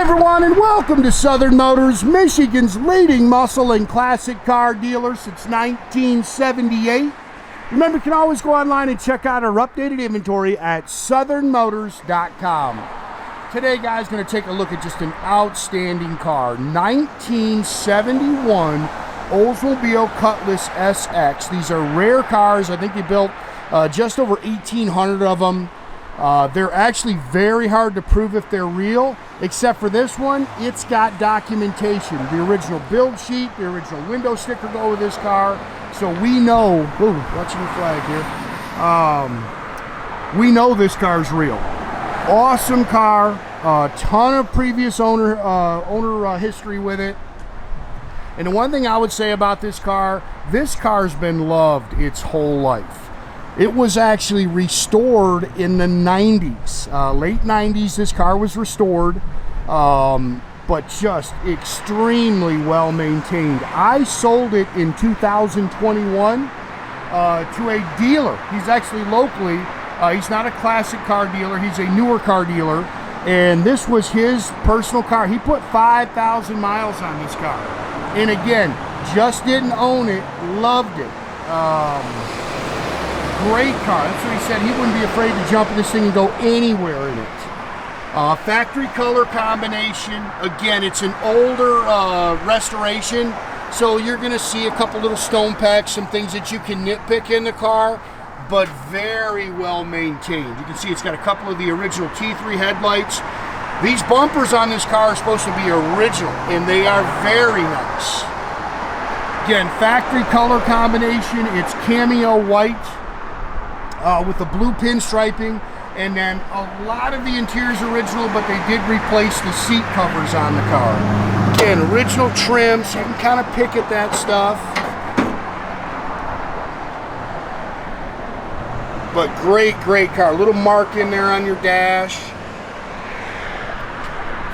everyone, and welcome to Southern Motors, Michigan's leading muscle and classic car dealer since 1978. Remember, you can always go online and check out our updated inventory at southernmotors.com. Today, guys, going to take a look at just an outstanding car. 1971 Oldsmobile Cutlass SX. These are rare cars. I think they built just over 1,800 of them. They're actually very hard to prove if they're real, except for this one. It's got documentation. The original build sheet, the original window sticker go with this car. So we know, ooh, watching the flag here. We know this car's real. Awesome car, a ton of previous owner history with it. And the one thing I would say about this car's been loved its whole life. It was actually restored in the 90s, late 90s. This car was restored, but just extremely well maintained. I sold it in 2021 to a dealer. He's actually locally. He's not a classic car dealer. He's a newer car dealer, and this was his personal car. He put 5,000 miles on this car, and again, just didn't own it, loved it. Great car. That's what he said. He wouldn't be afraid to jump in this thing and go anywhere in it. Factory color combination. Again, it's an older restoration, so you're going to see a couple little stone pecks, some things that you can nitpick in the car, but very well maintained. You can see it's got a couple of the original T3 headlights. These bumpers on this car are supposed to be original, and they are very nice. Again, factory color combination. It's Cameo white. With the blue pinstriping, and then a lot of the interior's original, but they did replace the seat covers on the car. Again, original trim, so you can kind of pick at that stuff. But great car. A little mark in there on your dash.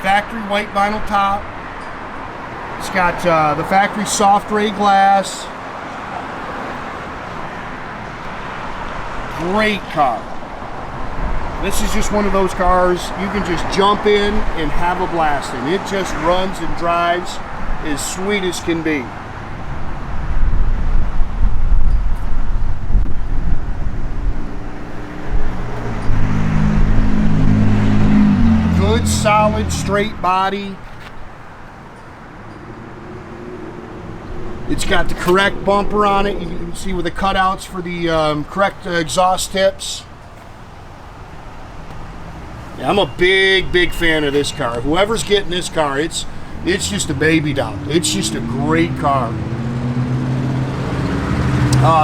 Factory white vinyl top. It's got the factory soft gray glass. Great car. This is just one of those cars you can just jump in and have a blast in. It just runs and drives as sweet as can be. Good, solid, straight body. It's got the correct bumper on it. You can see with the cutouts for the correct exhaust tips. Yeah, I'm a big fan of this car. Whoever's getting this car, it's just a baby doll. It's just a great car.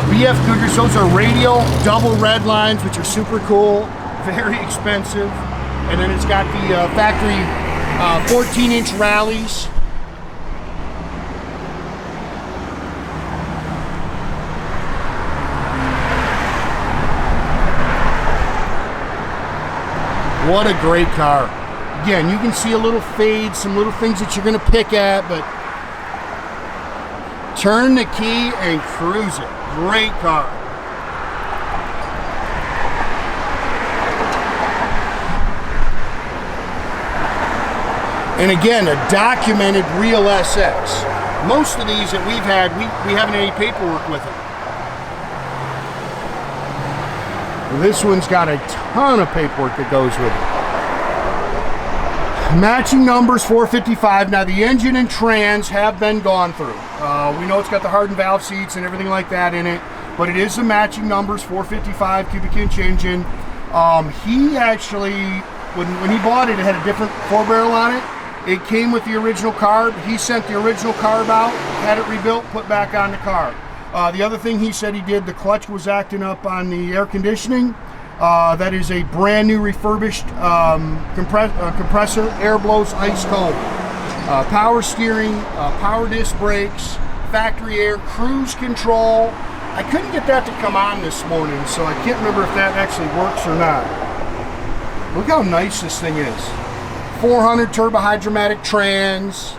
BF Goodrich, those are radial double red lines, which are super cool, very expensive. And then it's got the factory 14-inch rallies. What a great car. Again, you can see a little fade, some little things that you're going to pick at, but turn the key and cruise it. Great car. And again, a documented real SX. Most of these that we've had, we haven't had any paperwork with it. This one's got a ton of paperwork that goes with it. Matching numbers 455. Now the engine and trans have been gone through. We know it's got the hardened valve seats and everything like that in it, but it is the matching numbers 455 cubic inch engine. He actually, when he bought it, it had a different 4-barrel on it. It came with the original carb. He sent the original carb out, had it rebuilt, put back on the car. The other thing he said he did, the clutch was acting up on the air conditioning. That is a brand new refurbished compressor. Air blows ice cold. Power steering, power disc brakes, factory air, cruise control. I couldn't get that to come on this morning, so I can't remember if that actually works or not. Look how nice this thing is. 400 tubohydramatic trans.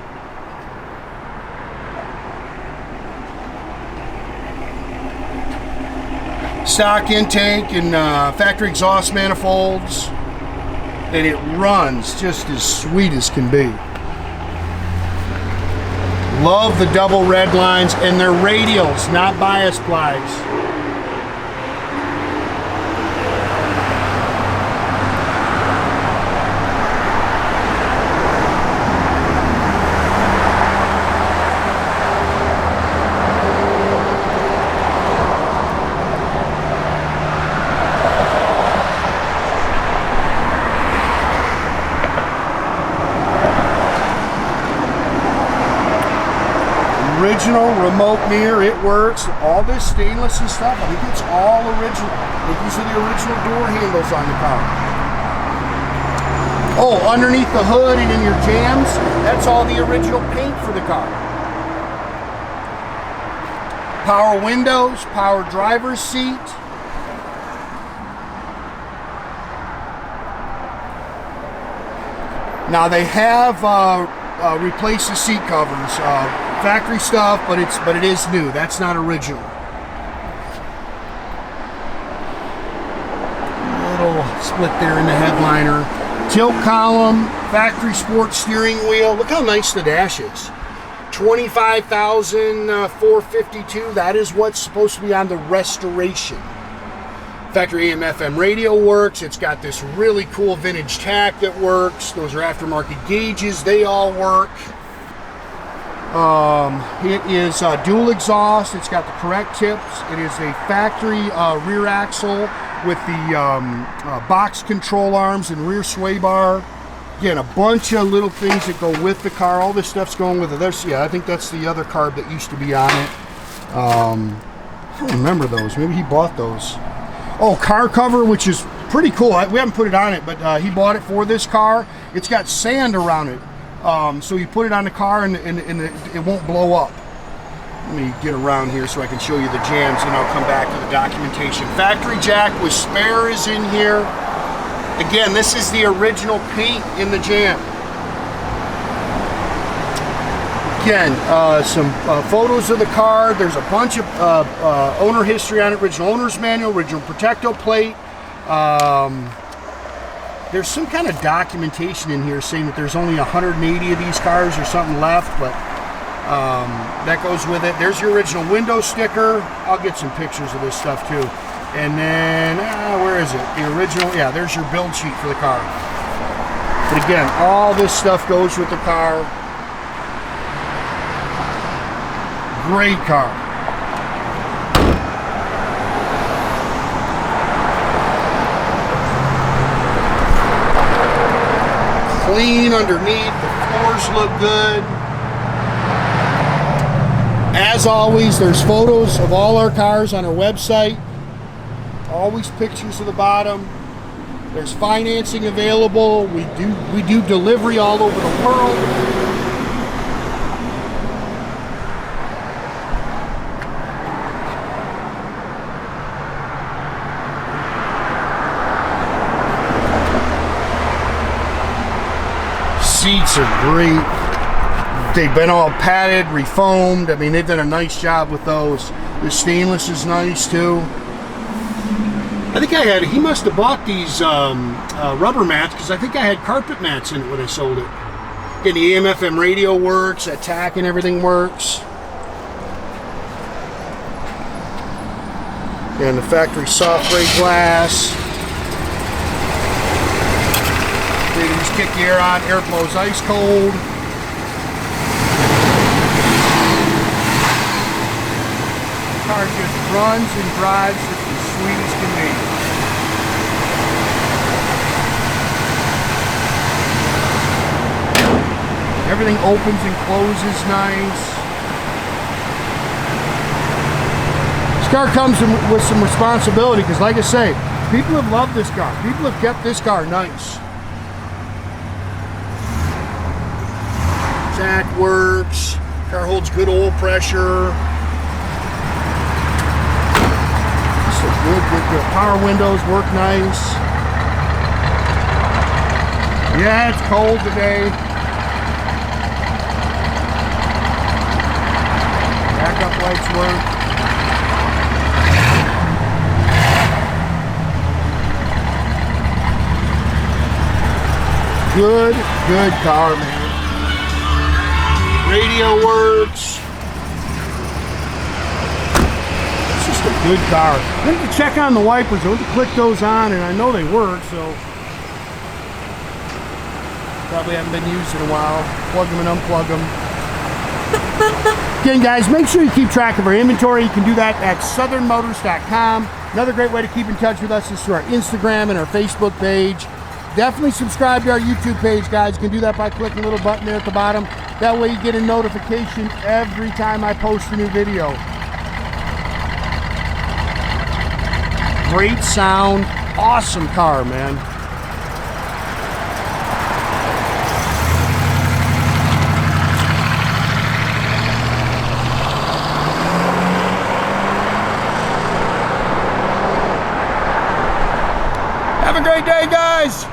Stock intake and factory exhaust manifolds. and it runs just as sweet as can be. Love the double red lines, and they're radials, not bias plies. Original remote mirror, it works. All this stainless and stuff, I think it's all original. I think these are the original door handles on the car. Oh, underneath the hood and in your jams, that's all the original paint for the car. Power windows, power driver's seat. Now they have replaced the seat covers. Factory stuff, but it is new. That's not original. Little split there in the headliner. Tilt column, factory sports steering wheel. Look how nice the dash is. 25,452. That is what's supposed to be on the restoration. Factory AM/FM radio works. It's got this really cool vintage tach that works. Those are aftermarket gauges. They all work. It is dual exhaust. It's got the correct tips. It is a factory rear axle with the box control arms and rear sway bar. Again, a bunch of little things that go with the car. All this stuff's going with it. Yeah, I think that's the other carb that used to be on it. I don't remember those. Maybe he bought those. Oh, car cover, which is pretty cool. We haven't put it on it, but he bought it for this car. It's got sand around it. So you put it on the car and it won't blow up. Let me get around here so I can show you the jams, and I'll come back to the documentation. Factory jack with spare is in here. Again, this is the original paint in the jam. Again, some photos of the car. There's a bunch of owner history on it. Original owner's manual, original Protecto plate. There's some kind of documentation in here saying that there's only 180 of these cars or something left, but that goes with it. There's your original window sticker. I'll get some pictures of this stuff too. And then, where is it? The original, yeah, there's your build sheet for the car. But again, all this stuff goes with the car. Great car. Clean underneath, the floors look good. As always, there's photos of all our cars on our website. Always pictures of the bottom. There's financing available. We do delivery all over the world. Seats are great. They've been all padded, refoamed. I mean, they've done a nice job with those. The stainless is nice too. I think he must have bought these rubber mats, because I think I had carpet mats in it when I sold it. And the AM/FM radio works, that tach and everything works. And the factory soft gray glass. They just kick the air on, air blows ice cold. The car just runs and drives just as sweet as can be. Everything opens and closes nice. This car comes with some responsibility, because like I say, people have loved this car. People have kept this car nice. Tach works. Car holds good oil pressure. Good. Power windows work nice. Yeah, it's cold today. Backup lights work. Good car, man. Radio works. It's just a good car. I need to check on the wipers. I went to click those on, and I know they work, so probably haven't been used in a while. Plug them and unplug them. Again, guys, make sure you keep track of our inventory. You can do that at southernmotors.com. Another great way to keep in touch with us is through our Instagram and our Facebook page. Definitely subscribe to our YouTube page, guys. You can do that by clicking the little button there at the bottom. That way you get a notification every time I post a new video. Great sound, awesome car, man. Have a great day, guys.